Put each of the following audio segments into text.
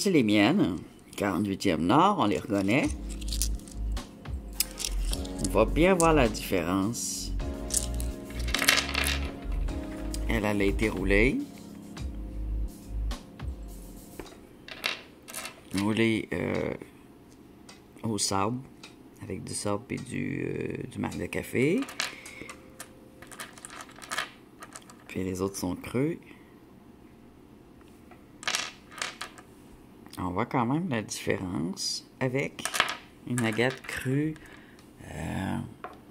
c'est les miennes. 48e Nord, on les reconnaît. On va bien voir la différence. Elle a été roulée. Roulée au sable. Avec du sable et du marc de café. Puis les autres sont creux. On voit quand même la différence avec une agate crue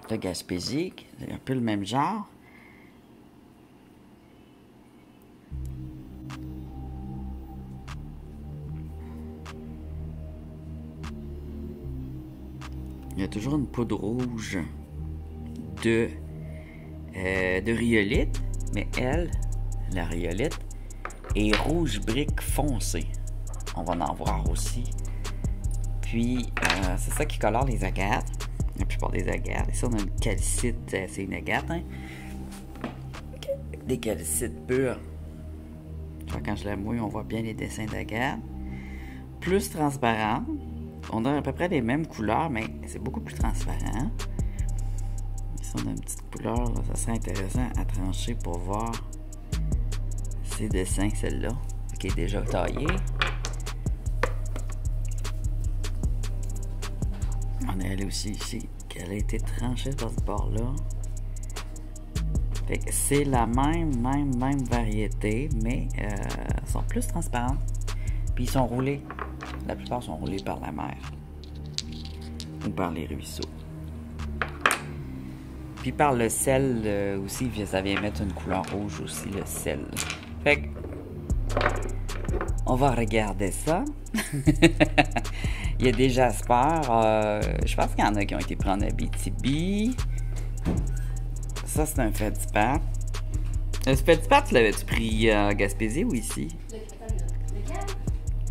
de Gaspésie. C'est un peu le même genre. Il y a toujours une poudre rouge de rhyolite, mais elle, la rhyolite, est rouge brique foncé. On va en voir aussi. Puis, c'est ça qui colore les agates. La plupart des agates. Ici, on a une calcite. C'est une agate, hein? Des calcites pures. Quand je la mouille, on voit bien les dessins d'agates. Plus transparent. On a à peu près les mêmes couleurs, mais c'est beaucoup plus transparent. Ici, on a une petite couleur. Là. Ça serait intéressant à trancher pour voir ces dessins, celle-là, qui est déjà taillée. On est allé aussi ici, qu'elle a été tranchée par ce bord-là. Fait que c'est la même variété, mais sont plus transparentes. Puis ils sont roulés. La plupart sont roulés par la mer. Ou par les ruisseaux. Puis par le sel aussi, ça vient mettre une couleur rouge aussi, le sel. Fait que on va regarder ça. Il y a des jaspers. Je pense qu'il y en a qui ont été pris en Abitibi. Ça, c'est un feldspath. Le feldspath, tu l'avais-tu pris en Gaspésie ou ici? Lequel?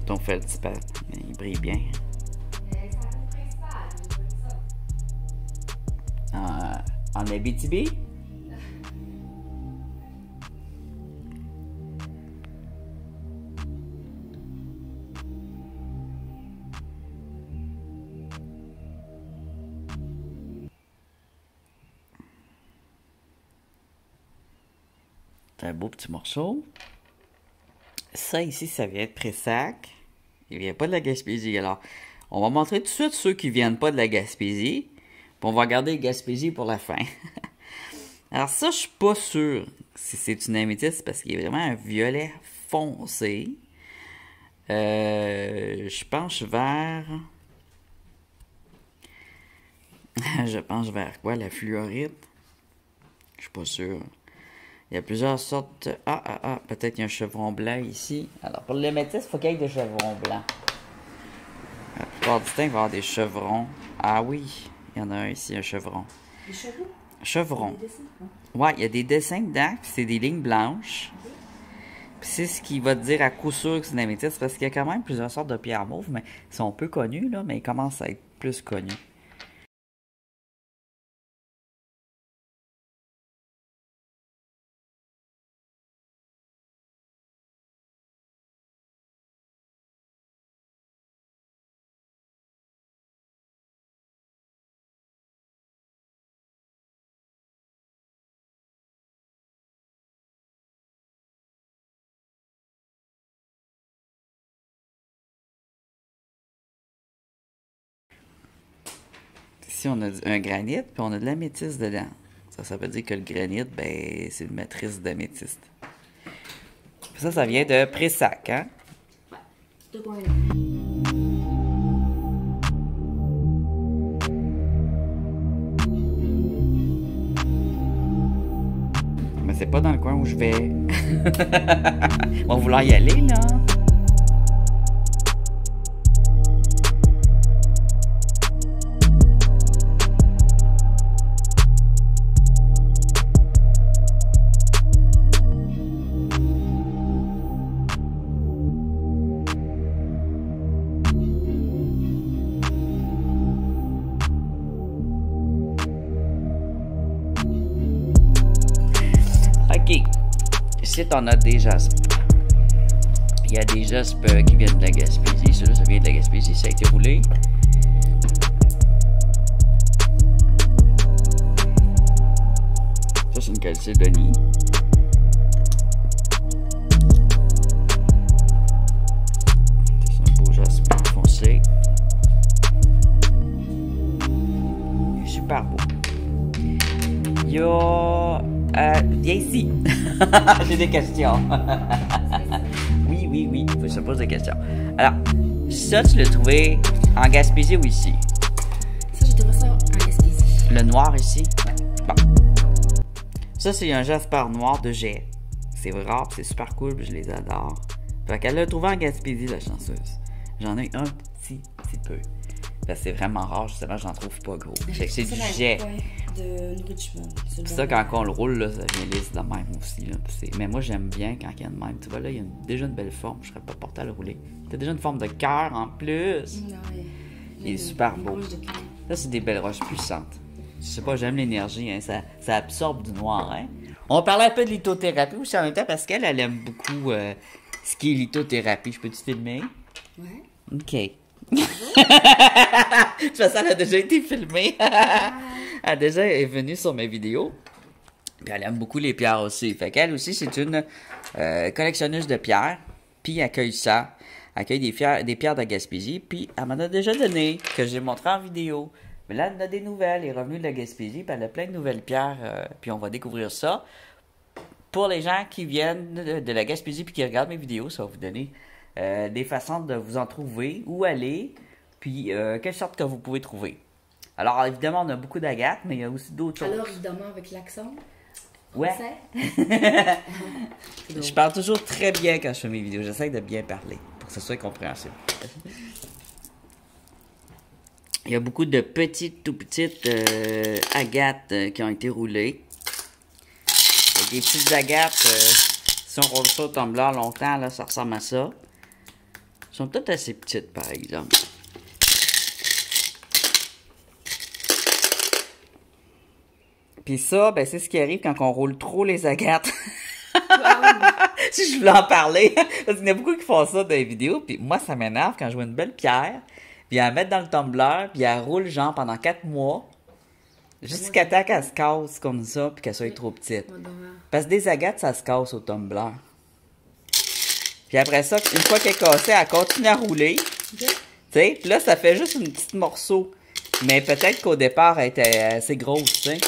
Ton feldspath. Il brille bien. En Abitibi? C'est un beau petit morceau. Ça ici, ça vient de Pressac. Il vient pas de la Gaspésie. Alors, on va montrer tout de suite ceux qui viennent pas de la Gaspésie. Puis on va garder Gaspésie pour la fin. Alors ça, je suis pas sûr si c'est une améthyste parce qu'il est vraiment un violet foncé. Je penche vers... je penche vers quoi? La fluorite? Je suis pas sûr. Il y a plusieurs sortes... peut-être qu'il y a un chevron blanc ici. Alors, pour l'améthyste, il faut qu'il y ait des chevrons blancs. La plupart du temps, il va y avoir des chevrons. Ah oui, il y en a un ici, un chevron. Des chevaux? Chevron. Des dessins, hein? Ouais, il y a des dessins dedans, puis c'est des lignes blanches. Okay. Puis c'est ce qui va te dire à coup sûr que c'est une améthyste, parce qu'il y a quand même plusieurs sortes de pierres mauves, mais ils sont peu connus, là, mais ils commencent à être plus connus. Ici, on a un granit, puis on a de l'améthyste dedans. Ça veut dire que le granit, ben, c'est une matrice d'améthyste. Ça vient de Pressac, hein? Ouais, ce coin-là. Mais c'est pas dans le coin où je vais. On va vouloir y aller, là. OK. Ici, on a des jaspers. Il y a des jasps qui viennent de la Gaspésie. Ça, ça vient de la Gaspésie, ça a été roulé. Ça, c'est une calcédonie. C'est un beau jaspe foncé. Il est super beau. Il y a... viens ici. J'ai des questions. Oui, il faut que je pose des questions. Alors, ça, tu l'as trouvé en Gaspésie ou ici? Ça, j'ai trouvé ça en Gaspésie. Le noir ici? Ouais. Bon. Ça, c'est un jasper noir de jet. C'est rare, c'est super cool, puis je les adore. Fait qu'elle l'a trouvé en Gaspésie, la chanceuse. J'en ai un petit peu. Parce que c'est vraiment rare, justement, j'en trouve pas gros. Fait que c'est du jet. De Richmond. Puis ça, quand on le roule, là, ça vient lisse de même aussi. Là. Mais moi, j'aime bien quand il y a de même. Tu vois, là, il y a déjà une belle forme. Je serais pas porté à le rouler. Il y a déjà une forme de cœur en plus. Non, il est super beau. Ça, c'est des belles roches puissantes. Je sais pas, j'aime l'énergie. Hein. Ça absorbe du noir. Hein. On parlait un peu de lithothérapie aussi en même temps parce qu'elle aime beaucoup ce qui est lithothérapie. Je peux te filmer? Ouais. OK. De toute façon, elle a déjà été filmée. Elle est venue sur mes vidéos. Puis elle aime beaucoup les pierres aussi. Fait qu'elle aussi, c'est une collectionneuse de pierres. Puis elle accueille ça. Elle accueille des pierres de Gaspésie. Puis elle m'en a déjà donné, que j'ai montré en vidéo. Mais là, elle a des nouvelles. Elle est revenue de la Gaspésie. Puis elle a plein de nouvelles pierres. Puis on va découvrir ça. Pour les gens qui viennent de la Gaspésie puis qui regardent mes vidéos, ça va vous donner des façons de vous en trouver, où aller, puis quelle sorte que vous pouvez trouver. Alors, évidemment, on a beaucoup d'agates, mais il y a aussi d'autres choses. Alors, évidemment, avec l'accent. Ouais. Je parle toujours très bien quand je fais mes vidéos. J'essaie de bien parler, pour que ce soit compréhensible. Il y a beaucoup de tout petites agates qui ont été roulées. Des petites agates, si on roule ça au tumbler longtemps, là, ça ressemble à ça. Elles sont toutes assez petites, par exemple. Puis ça, ben, c'est ce qui arrive quand on roule trop les agates. Si je voulais en parler. Parce qu'il y en a beaucoup qui font ça dans les vidéos. Puis moi, ça m'énerve quand je vois une belle pierre. Puis à la mettre dans le tumbler. Puis elle roule genre pendant 4 mois. Jusqu'à temps qu'elle se casse comme ça. Puis qu'elle soit trop petite. Parce que des agates, ça se casse au tumbler. Puis après ça, une fois qu'elle est cassée, elle continue à rouler. Tu sais, puis là, ça fait juste une petite morceau. Mais peut-être qu'au départ, elle était assez grosse, tu sais.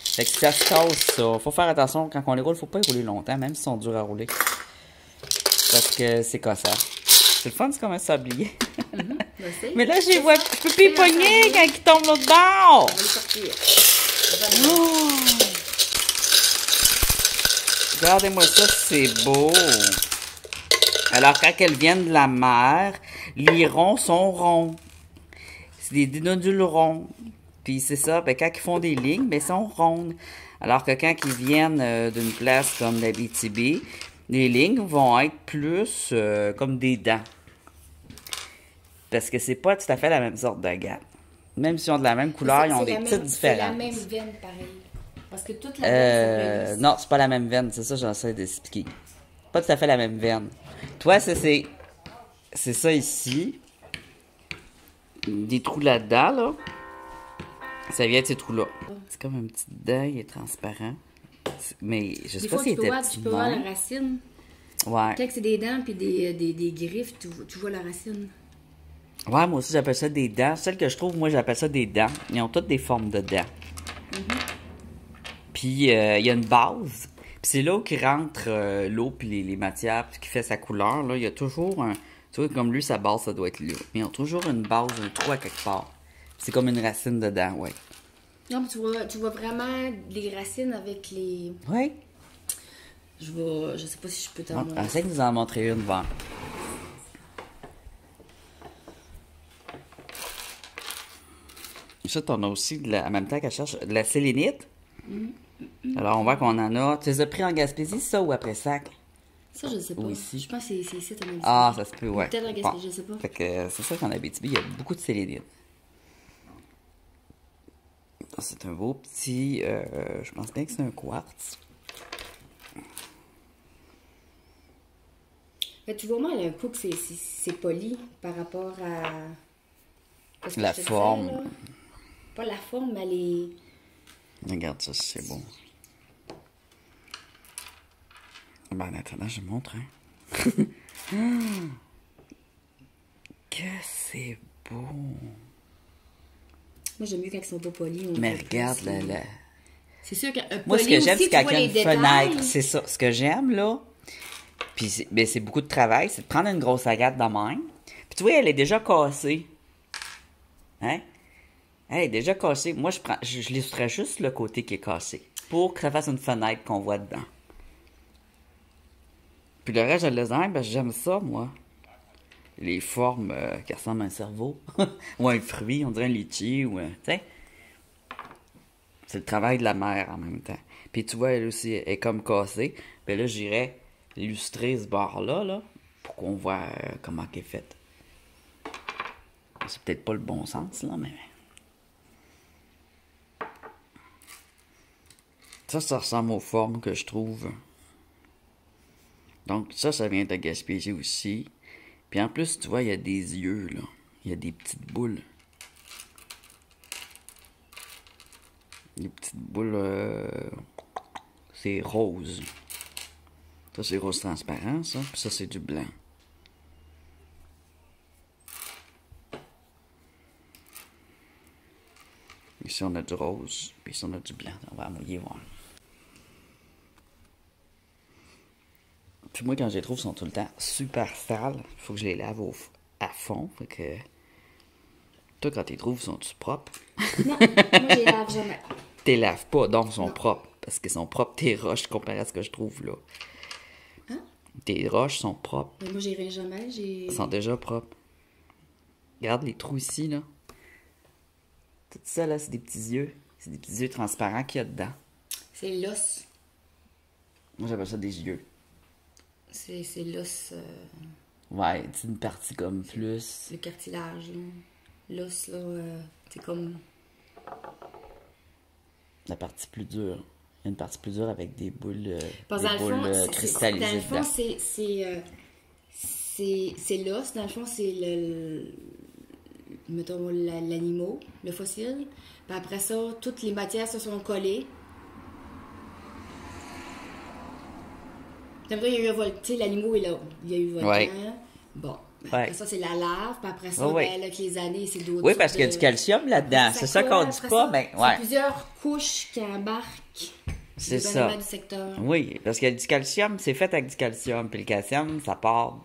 Fait que ça se casse, ça. Faut faire attention, quand on les roule, faut pas les rouler longtemps, même s'ils sont durs à rouler. Parce que c'est cassant. C'est le fun, c'est comme un sablier. Mais là, je les vois, je peux plus les pogner quand ils tombent l'autre bord. On va les sortir. Oh. Regardez-moi ça, c'est beau. Alors, quand elles viennent de la mer, les ronds sont ronds. C'est des dénodules ronds. Puis c'est ça, ben, quand ils font des lignes, ben, ils sont rondes. Alors que quand ils viennent d'une place comme l'Abitibi, les lignes vont être plus comme des dents. Parce que c'est pas tout à fait la même sorte d'agate. Même s'ils ont de la même couleur, ils ont des petites différences. C'est la même veine, pareil. Parce que toute la veine, non, c'est pas la même veine. C'est ça que j'essaie d'expliquer. Pas tout à fait la même veine. Toi, c'est ça ici. Des trous là-dedans, là. Ça vient de ces trous-là. C'est comme un petit dent, il est transparent. Mais je sais pas si c'était petit. Tu peux voir la racine. Ouais. Quand c'est des dents puis des griffes, tu vois la racine. Ouais, moi aussi, j'appelle ça des dents. Celles que je trouve, moi, j'appelle ça des dents. Ils ont toutes des formes de dents. Puis, il y a une base. Puis c'est là où rentre l'eau puis les matières, puis qui fait sa couleur. Là, il y a toujours un... Tu vois, comme lui, sa base, ça doit être là. Mais ils ont toujours une base, un trou à quelque part. C'est comme une racine dedans, ouais. Non, mais tu vois vraiment les racines avec les... Ouais. Je sais pas si je peux t'en montrer. Essaye de nous en montrer une, devant. Ça, t'en as aussi, en même temps qu'elle cherche, de la sélénite. Alors, on voit qu'on en a. Tu les as pris en Gaspésie, ça, ou après Sac? Ça, je sais pas. Ou ici. Je pense que c'est ici, en Abitibi. Ah, ça se peut, ouais. Peut-être en Gaspésie, je sais pas. Fait que c'est ça qu'en Abitibi, il y a beaucoup de sélénite. C'est un beau petit... je pense bien que c'est un quartz. Mais tu vois, moi, un coup que c'est poli par rapport à... Parce que La je te forme. disais, là, pas la forme, mais les... Regarde ça, c'est beau. Ben, en attendant, je montre, hein. Que c'est beau. Moi, j'aime mieux quand ils sont pas polis. On Mais voit regarde, plus, là, là. C'est sûr qu'un Moi, ce poli que j'aime, aussi, c'est tu quand vois il y a les une détails. fenêtre. C'est ça. Ce que j'aime, là, puis c'est beaucoup de travail, c'est de prendre une grosse agate de même. Puis tu vois, elle est déjà cassée. Hein? Elle est déjà cassée. Moi, je listrerais juste le côté qui est cassé. Pour que ça fasse une fenêtre qu'on voit dedans. Puis le reste, je le laisse parce que j'aime ça, moi. Les formes qui ressemblent à un cerveau. Ou un fruit, on dirait un litchi. Ou tu sais. C'est le travail de la mère en même temps. Puis tu vois, elle aussi est comme cassée. Puis là, j'irais illustrer ce bord-là, là, pour qu'on voit comment elle est faite. C'est peut-être pas le bon sens, là, mais... Ça ressemble aux formes que je trouve. Donc, ça vient de Gaspésie aussi. Puis en plus, tu vois, il y a des yeux, là. Il y a des petites boules. Des petites boules... C'est rose. Ça, c'est rose transparent, ça. Puis ça, c'est du blanc. Ici, on a du rose. Puis ici, on a du blanc. On va mouiller, voir. Puis moi, quand je les trouve, ils sont tout le temps super sales. Il faut que je les lave à fond. Fait que... Toi, quand tu les trouves, sont-tu propres? Non, moi, je les lave jamais. T'es laves pas, donc ils sont Non. propres. Parce qu'ils sont propres, tes roches, comparé à ce que je trouve là. Hein? Tes roches sont propres. Mais moi, j'irai jamais. Elles sont déjà propres. Regarde les trous ici, là. Tout ça, là, c'est des petits yeux. C'est des petits yeux transparents qu'il y a dedans. C'est l'os. Moi, j'appelle ça des yeux. C'est l'os, Ouais, c'est une partie comme plus... le cartilage. là. L'os, là, c'est comme... La partie plus dure. Il y a une partie plus dure avec des boules, Parce des que dans boules le fond, cristallisées dans le fond, dedans. c'est l'os. Dans le fond, c'est mettons, l'animal, le fossile. Puis après ça, toutes les matières se sont collées. Puis après, il y a eu un volcan. Tu sais, l'animal est là. Il y a eu un volcan. Ouais. Bon. Ouais. Après ça, c'est la lave. Puis après ça, Ouais. ben, avec les années, c'est d'autres. Oui, parce qu'il y a du calcium là-dedans. C'est ça qu'on dit après pas, ça, mais... c'est Ouais. plusieurs couches qui embarquent. C'est les ça. éléments du secteur. Oui, parce qu'il y a du calcium, c'est fait avec du calcium. Puis le calcium, ça part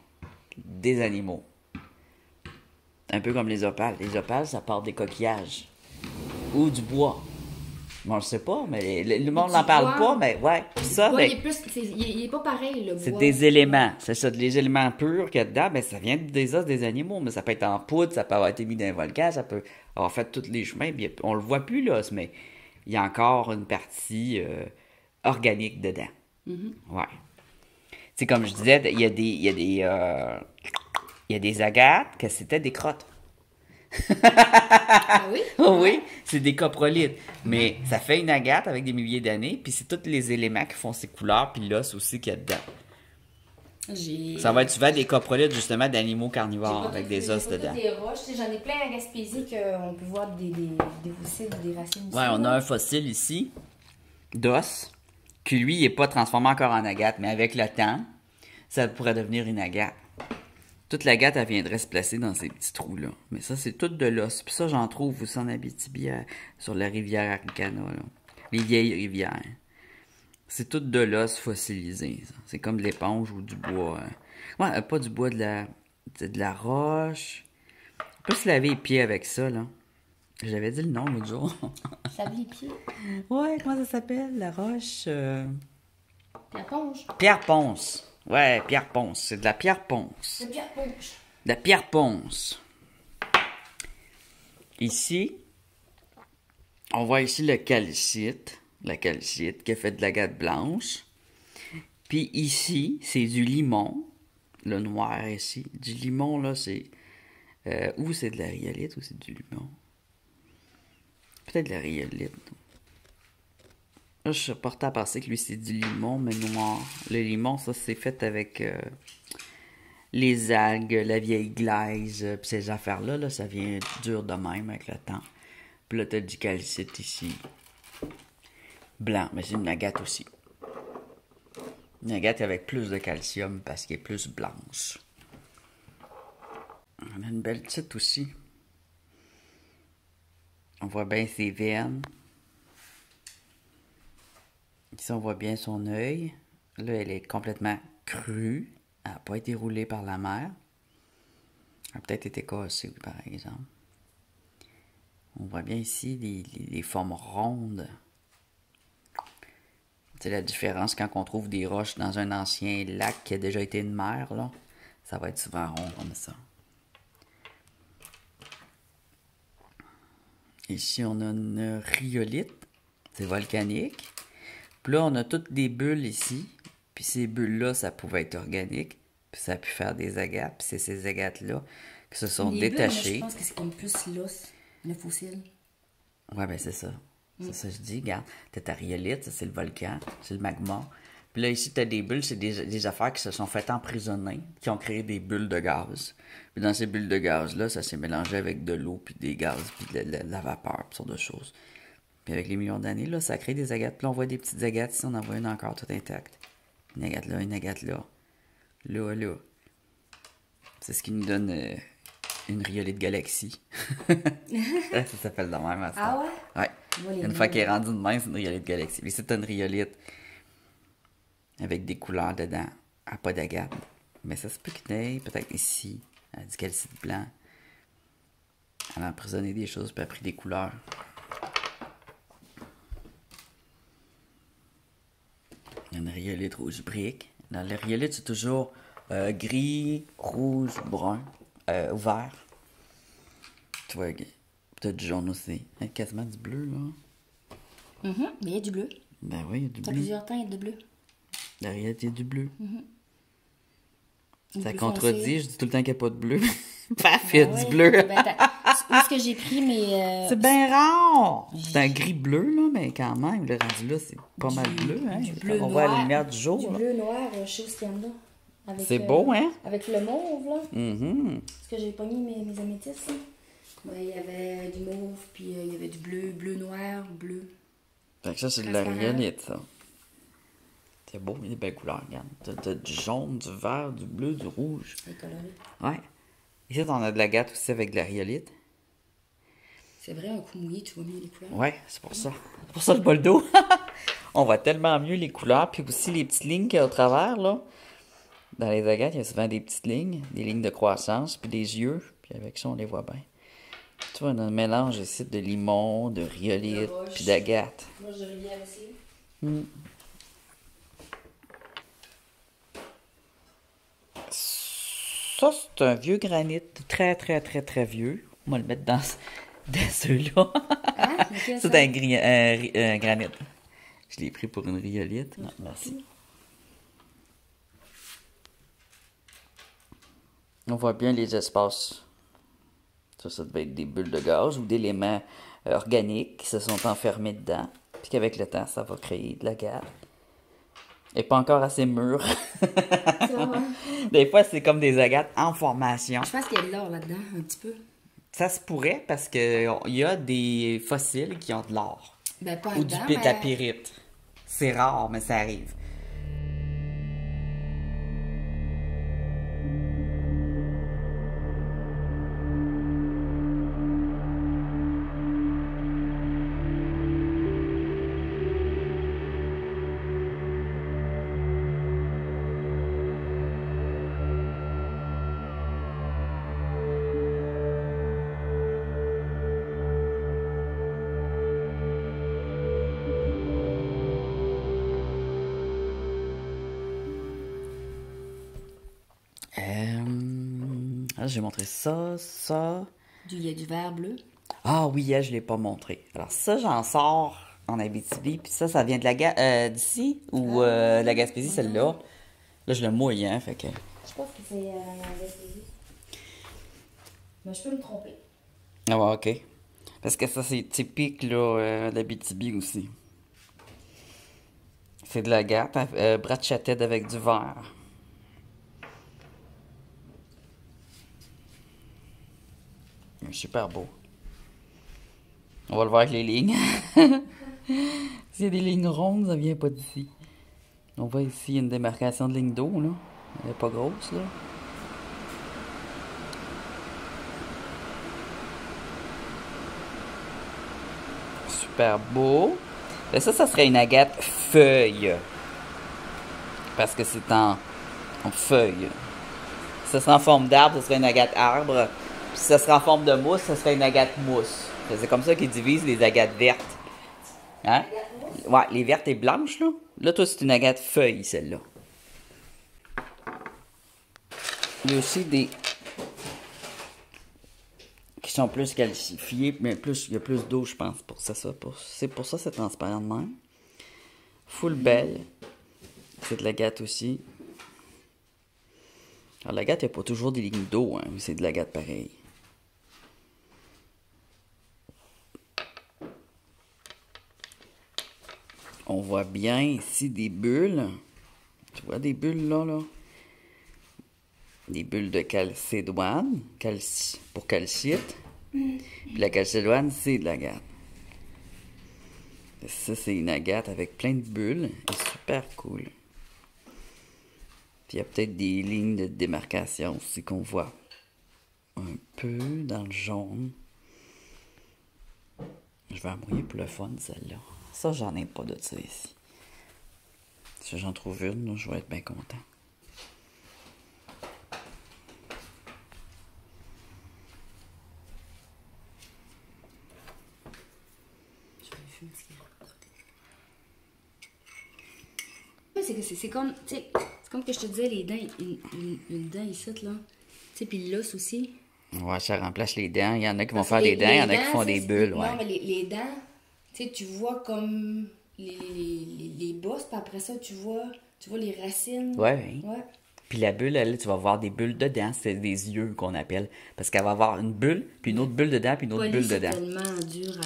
des animaux. Un peu comme les opales. Les opales, ça part des coquillages. Ou du bois. Bon, je sais pas, mais le monde n'en parle bois. pas, mais ouais. Ça, Ouais, ben, il est pas pareil, le bois. c'est des éléments. C'est ça, des éléments purs qu'il y a dedans. Ben, ça vient des os des animaux. Mais ça peut être en poudre, ça peut avoir été mis dans un volcan, ça peut avoir fait tous les chemins. Bien, on le voit plus, l'os, mais il y a encore une partie organique dedans. Ouais. C'est comme je disais, il y a des agates que c'était des crottes. Ah oui? Oh oui, c'est des coprolites. Mais ça fait une agate avec des milliers d'années, puis c'est tous les éléments qui font ces couleurs, puis l'os aussi qu'il y a dedans. Ça va être souvent des coprolites, justement, d'animaux carnivores avec des os dedans. Des roches. Tu sais, j'en ai plein à Gaspésie qu'on peut voir des fossiles, des racines. Ouais, on a un fossile ici, d'os, qui lui, n'est pas transformé encore en agate, mais avec le temps, ça pourrait devenir une agate. Toute l'agate, elle viendrait se placer dans ces petits trous-là. Mais ça, c'est tout de l'os. Puis ça, j'en trouve aussi en Abitibi, sur la rivière Aricana, là. Les vieilles rivières. C'est tout de l'os fossilisé, ça. C'est comme de l'éponge ou du bois. Ouais, pas du bois, de la roche. On peut se laver les pieds avec ça, là. J'avais dit le nom l'autre jour. Ça les pieds. Ouais, comment ça s'appelle? La roche... La ponche. Pierre ponce. Ouais, pierre ponce. C'est de la pierre ponce. La pierre ponche. De la pierre ponce. Ici, on voit ici le calcite. La calcite qui a fait de l'agate blanche. Puis ici, c'est du limon. Le noir ici. Du limon, là, c'est... ou c'est de la rhyolite ou c'est du limon. Peut-être de la rhyolite. Là, je suis porté à penser que lui, c'est du limon, mais noir. Le limon, ça, c'est fait avec les algues, la vieille glaise, puis ces affaires-là, là, ça vient dur de même avec le temps. Puis là, t'as du calcite ici. Blanc, mais c'est une agate aussi. Une agate avec plus de calcium parce qu'elle est plus blanche. On a une belle petite aussi. On voit bien ses veines. Ici, on voit bien son œil. Là, elle est complètement crue. Elle n'a pas été roulée par la mer. Elle a peut-être été cassée, par exemple. On voit bien ici les formes rondes. C'est la différence quand on trouve des roches dans un ancien lac qui a déjà été une mer, là. Ça va être souvent rond comme ça. Ici, on a une rhyolite. C'est volcanique. Puis là, on a toutes des bulles ici. Puis ces bulles-là, ça pouvait être organique. Puis ça a pu faire des agates. Puis c'est ces agates-là qui se sont détachées. Je pense que c'est comme plus l'os, le fossile. Ouais, ben c'est ça. C'est ça que je dis. Regarde, t'as ta rhyolite, ça c'est le volcan, c'est le magma. Puis là, ici, t'as des bulles, c'est des affaires qui se sont faites emprisonner, qui ont créé des bulles de gaz. Puis dans ces bulles de gaz-là, ça s'est mélangé avec de l'eau, puis des gaz, puis de la vapeur, puis sortes de choses. Puis avec les millions d'années, là, ça a créé des agates. Puis là, on voit des petites agates ici, on en voit une encore toute intacte. Une agate là, une agate là. Là, là. C'est ce qui nous donne une rhyolite galaxie. Ça s'appelle de même à ça. Ah ouais? Ouais. Une fois qu'elle est rendue de même, c'est une rhyolite galaxie. Mais c'est une rhyolite avec des couleurs dedans. Elle n'a pas d'agate. Mais ça se peut qu'il y ait peut-être ici, elle a du calcite blanc. Elle a emprisonné des choses puis elle a pris des couleurs. Il y a une rhyolite rouge brique. Dans la rhyolite, c'est toujours gris, rouge, brun, ou vert. Tu vois, peut-être du jaune aussi. Il y a quasiment du bleu, là. Mais il y a du bleu. Ben oui, il y a du Ça bleu. plusieurs temps, il y a du bleu. Derrière, il y a du bleu. Du Ça bleu contredit, foncé. je dis tout le temps qu'il n'y a pas de bleu. Paf, il y a du bleu. Ben, où est-ce que j'ai pris mes... C'est bien rare! C'est un gris bleu, là, mais quand même, le rendu là, c'est pas mal bleu, hein? Du bleu On noir. voit la lumière du jour. Du là. bleu noir, je sais où ce qu'il y en a. Avec, C'est beau, hein? Avec le mauve, là. Mhm. Parce que j'ai pogné mes améthystes, là. Ben, il y avait du mauve, puis il y avait du bleu, bleu noir, bleu. Fait que ça, c'est de la Transparent. rhyolite, ça. C'est beau, il y a des belles couleurs, regarde. T'as du jaune, du vert, du bleu, du rouge. C'est coloré. Ouais. Ici, on a de la gâte aussi avec de la rhyolite. C'est vrai, un coup mouillé, tu vois mieux les couleurs. Ouais, c'est pour ça. C'est pour ça le bol d'eau. On voit tellement mieux les couleurs, puis aussi les petites lignes qu'il y a au travers, là. Dans les agates, il y a souvent des petites lignes, des lignes de croissance, puis des yeux, puis avec ça, on les voit bien. Tu vois, on a un mélange ici de limon, de rhyolite, De roche. puis d'agate. Moi, je riais aussi. Ça, c'est un vieux granit, très, très, très, très vieux. On va le mettre dans ceux-là. Hein? Lequel, C'est ça? un granit. Je l'ai pris pour une rhyolite. Non, merci. On voit bien les espaces. Ça devait être des bulles de gaz ou d'éléments organiques qui se sont enfermés dedans. Puis qu'avec le temps, ça va créer de la gare. Et pas encore assez mûr. Ça, ouais. Des fois, c'est comme des agates en formation. Je pense qu'il y a de l'or là-dedans, un petit peu. Ça se pourrait parce que il y a des fossiles qui ont de l'or. Ben, pas Ou du dedans, pétapyrite. C'est rare, mais ça arrive. Là, j'ai montré ça, ça. Il y a du vert bleu. Ah oui, je ne l'ai pas montré. Alors ça, j'en sors en Abitibi. Puis ça vient de la d'ici ou de la Gaspésie, celle-là. Là, je le mouille, hein, fait que... Je pense que c'est en Gaspésie. Mais je peux me tromper. Ah ouais, OK. Parce que ça, c'est typique, là, d'Abitibi aussi. C'est de la gâte, bracciatette avec du verre. Super beau. On va le voir avec les lignes. S'il y a des lignes rondes, ça vient pas d'ici. On voit ici une démarcation de ligne d'eau, là. Elle est pas grosse, là. Super beau. Et ça serait une agate feuille. Parce que c'est en feuille. Si ça serait en forme d'arbre, ça serait une agate arbre. Puis si ça serait en forme de mousse, ça serait une agate mousse. C'est comme ça qu'ils divisent les agates vertes. Hein? Ouais, les vertes et blanches, là. Là, toi, c'est une agate feuille, celle-là. Il y a aussi des qui sont plus calcifiés, mais il y a plus d'eau, je pense, pour ça. C'est pour ça c'est transparent de même. Full belle. C'est de l'agate aussi. Alors, l'agate, il n'y a pas toujours des lignes d'eau, hein, mais c'est de l'agate pareil. On voit bien ici des bulles. Tu vois des bulles là, là? Des bulles de calcédoine, pour calcite. Puis la calcédoine, c'est de l'agate. Ça, c'est une agate avec plein de bulles. C'est super cool. Puis il y a peut-être des lignes de démarcation aussi qu'on voit un peu dans le jaune. Je vais la mouiller pour le fun, celle-là. Ça, j'en ai pas de ça ici. Si j'en trouve une, là, je vais être bien content. C'est comme, c'est comme que je te disais, les dents, une dent ici, là. Tu sais, puis l'os aussi. Ouais, ça remplace les dents. Il y en a qui vont faire des dents, il y en a qui font des bulles, ouais. Non, mais les dents, tu sais, tu vois comme les bosses, puis après ça, tu vois les racines. Ouais. Ouais. Puis la bulle, elle, tu vas voir des bulles dedans. C'est des yeux qu'on appelle. Parce qu'elle va avoir une bulle, puis une autre bulle dedans, puis une autre bulle dedans. C'est tellement dur à...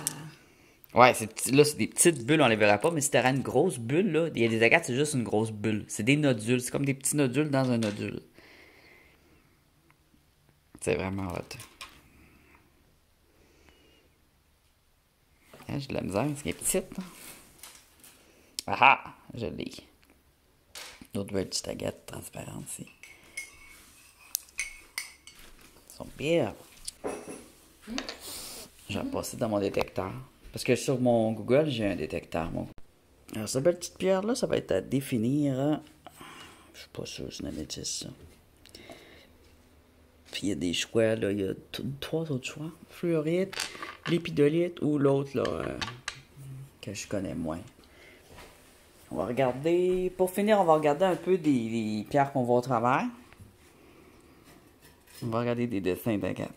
Ouais, là, c'est des petites bulles, on les verra pas, mais si t'aurais une grosse bulle, là, il y a des agates, c'est juste une grosse bulle. C'est des nodules, c'est comme des petits nodules dans un nodule. C'est vraiment hot. Hein, j'ai de la misère, parce qu'elle est petite. Là. Ah ah, je l'ai. L'autre belle petite agate transparente ici. Ils sont bien. Je vais passer dans mon détecteur. Parce que sur mon Google, j'ai un détecteur. Alors, cette belle petite pierre-là, ça va être à définir. Je suis pas sûr, c'est une améthyste, ça. Puis il y a des choix, là. Il y a 3 autres choix. Fluorite, l'épidolite ou l'autre, là, que je connais moins. On va regarder. Pour finir, on va regarder un peu des pierres qu'on voit au travers. On va regarder des dessins d'agate.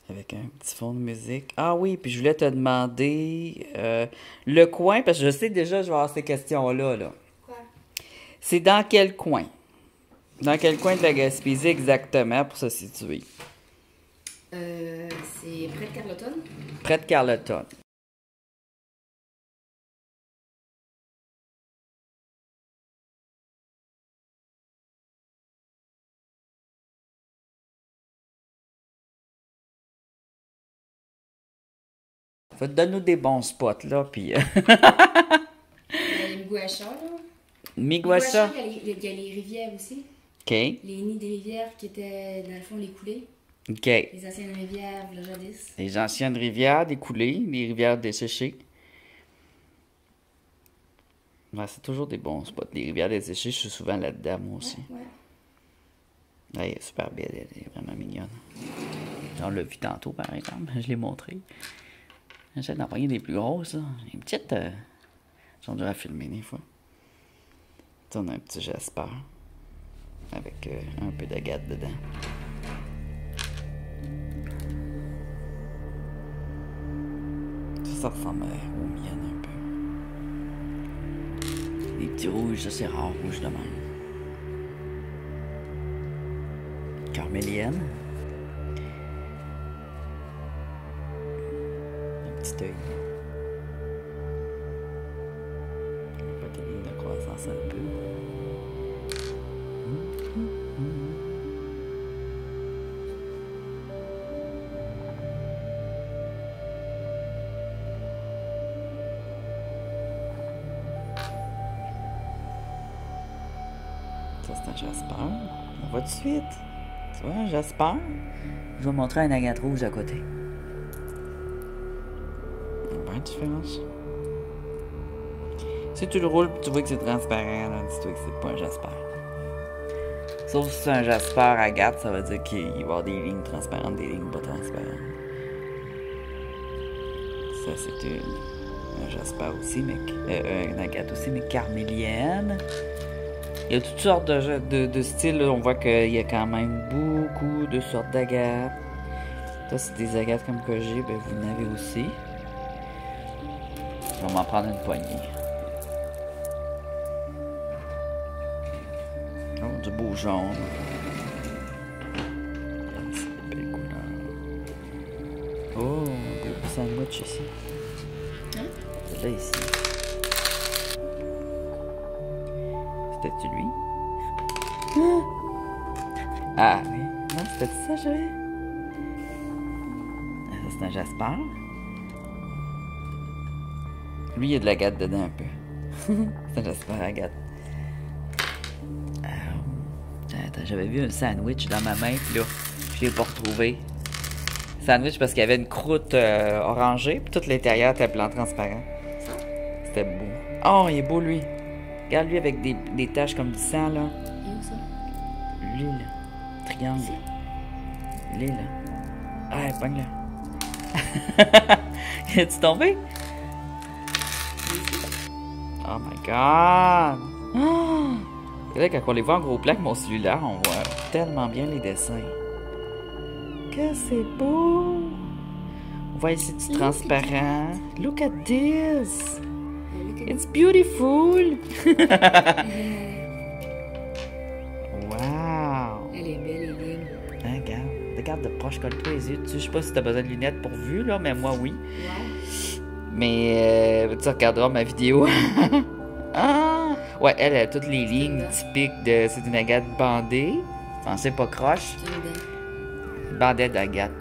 Avec un petit fond de musique. Ah oui, puis je voulais te demander le coin, parce que je sais déjà, je vais avoir ces questions-là. Là. Quoi? C'est dans quel coin? Dans quel coin de la Gaspésie exactement pour se situer? C'est près de Carleton. Près de Carleton. Donne-nous des bons spots, là, puis... Miguacha, là. Miguacha. Il y a les rivières aussi. OK. Les nids des rivières qui étaient, dans le fond, les coulées. OK. Les anciennes rivières, le jadis. Les anciennes rivières, des coulées, les rivières desséchées. Ouais, c'est toujours des bons spots. Les rivières desséchées, je suis souvent là-dedans, moi aussi. Ouais. Ouais, elle est super belle, elle est vraiment mignonne. On l'a vu tantôt, par exemple, je l'ai montré. J'essaie d'en prendre des plus grosses, là. Les petites, sont dures à filmer des fois. T'sais, on a un petit Jasper, avec un peu d'agate dedans. Ça ressemble aux miennes un peu. Les petits rouges, ça c'est rare, rouge de même. Carmélienne. Un petit œil. Peut-être une ligne de croissance un peu. c'est un Jasper. On va tout de suite. Tu vois, un Jasper. Je vais montrer un agate rouge à côté. Bonne différence. Si tu le roules et tu vois que c'est transparent, dis-toi que c'est pas un Jasper. Sauf si c'est un Jasper agate, ça veut dire qu'il va y avoir des lignes transparentes, des lignes pas transparentes. Ça, c'est un Jasper aussi, mais un agate aussi, mais carmélienne. Il y a toutes sortes de styles. Là. On voit qu'il y a quand même beaucoup de sortes d'agates. Ça, c'est des agates comme que j'ai, ben vous en avez aussi. On va m'en prendre une poignée. Oh, du beau jaune. C'est belle couleur. Oh, un beau sandwich ici. Hein? Là, ici. C'était-tu lui? Ah oui. Non, c'était ça, chérie? Ça, c'est un Jasper. Lui, il y a de l'agate dedans un peu. C'est un Jasper agate. Attends, j'avais vu un sandwich dans ma main, puis là, je l'ai pas retrouvé. Sandwich parce qu'il y avait une croûte orangée, puis tout l'intérieur était blanc transparent. C'était beau. Oh, il est beau, lui. Regarde, lui, avec des taches comme du sang, là. Et où ça? Lui, là. Triangle. Lui, là. Ah, pogne-là. Es-tu tombé? Oh my god! Oh! Et là, quand on les voit en gros plan avec mon cellulaire, on voit tellement bien les dessins. Que c'est beau! On voit ici du transparent. Look at this! It's beautiful! Wow! Elle est belle, elle est libre. Regarde de proche, colle-toi les yeux. Je sais pas si t'as besoin de lunettes pour vue, là, mais moi, oui. Ouais. Mais tu regarderas ma vidéo. Ah! Ouais, elle a toutes les lignes typiques de... C'est une agate bandée. Enfin, c'est pas croche. C'est une dent. Bandette d'agate.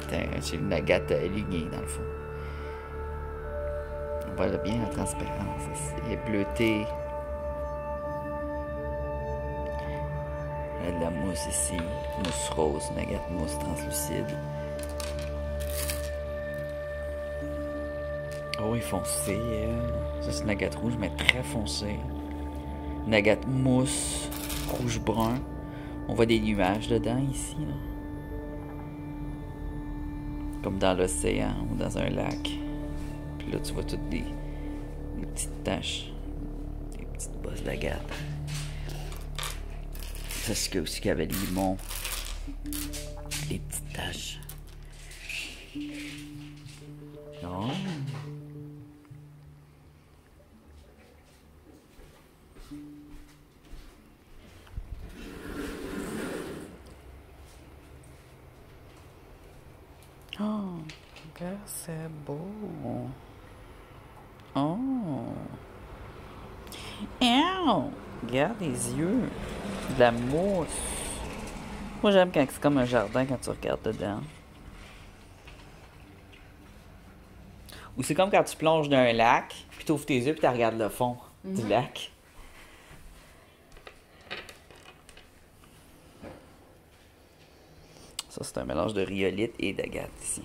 C'est une agate lignée, dans le fond. On voit bien la transparence. Elle est bleutée. Elle a de la mousse ici. Mousse rose, une agate mousse translucide. Oh, il est foncé, elle. Ça, c'est une agate rouge, mais très foncée. Une agate mousse, rouge-brun. On voit des nuages dedans, ici. Là. Comme dans l'océan ou dans un lac. Puis là, tu vois toutes des petites taches. Des petites bosses d'agate. C'est ce qu'il y a aussi qu'il y avait les limons. Les petites taches. Oh. Oh, regarde, c'est beau. Oh. Ow! Regarde les yeux. De la mousse. Moi, j'aime quand c'est comme un jardin quand tu regardes dedans. Ou c'est comme quand tu plonges dans un lac, puis tu ouvres tes yeux, puis tu regardes le fond du lac. Ça, c'est un mélange de rhyolite et d'agate ici,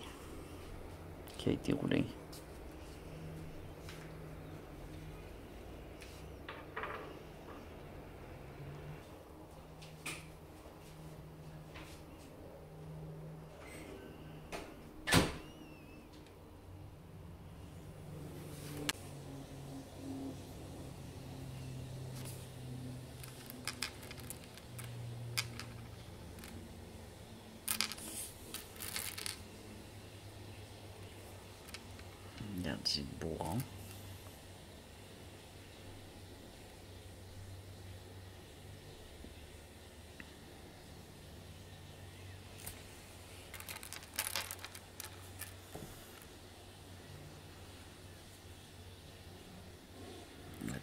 qui a été roulé. Regarde, j'ai le bourron.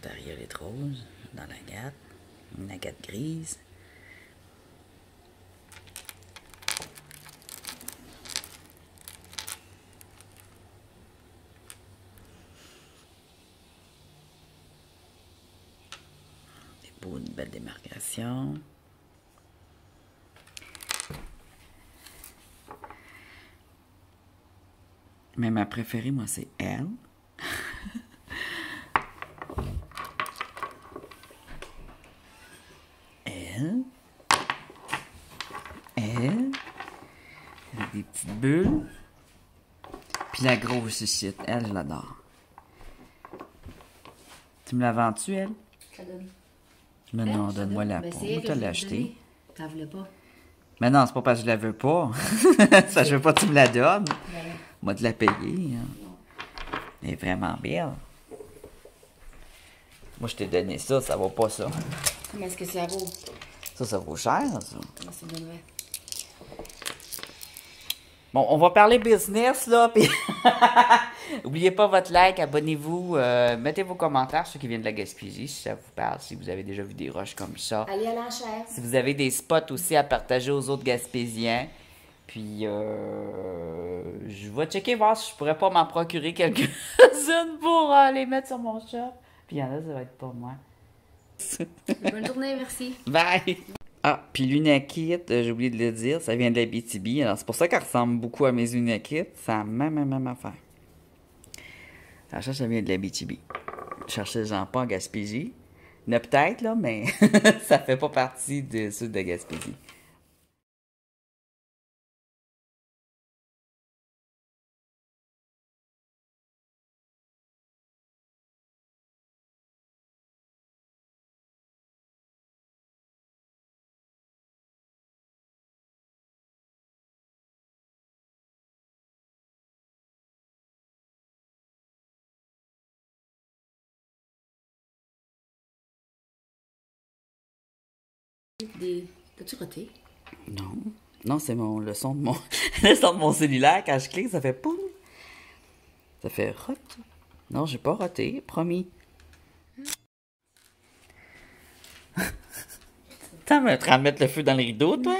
La rhyolite rose dans l'agate. Une agate grise. Une belle démarcation. Mais ma préférée, moi, c'est elle. Elle. Elle. Avec des petites bulles. Puis la grosse ici. Elle, je l'adore. Tu me la vends-tu, elle? Ça donne. Mais non, donne-moi-la pas. Moi, tu l'as acheté. T'en voulais pas. Mais non, c'est pas parce que je la veux pas. Ça, je veux pas que tu me la donnes. Ben, Moi, de la payer. Hein. Elle est vraiment belle. Moi, je t'ai donné ça, ça vaut pas ça. comment est-ce que ça vaut? Ça vaut cher, ça. Comment ça donnerait? Bon, on va parler business, là, puis... Oubliez pas votre like, abonnez-vous, mettez vos commentaires, ceux qui viennent de la Gaspésie, si ça vous parle, si vous avez déjà vu des roches comme ça. Allez à l'enchère. Si vous avez des spots aussi à partager aux autres Gaspésiens. Puis, je vais checker voir si je pourrais pas m'en procurer quelques-unes pour les mettre sur mon shop. Puis, il y en a, ça va être pour moi. Bonne journée, merci. Bye! Ah, puis l'Unakit, j'ai oublié de le dire, ça vient de la BTB. Alors, c'est pour ça qu'elle ressemble beaucoup à mes Unakit. C'est la même affaire. Alors, ça vient de la BTB. Je cherchais pas en Gaspésie. Il y en a peut-être, là, mais ça fait pas partie de ceux de Gaspésie. T'as-tu roté? Non. Non, c'est le son de mon le son de mon cellulaire. Quand je clique, ça fait poum. Ça fait rot. Non, j'ai pas roté, promis. T'as me mettre le feu dans le rideau, toi?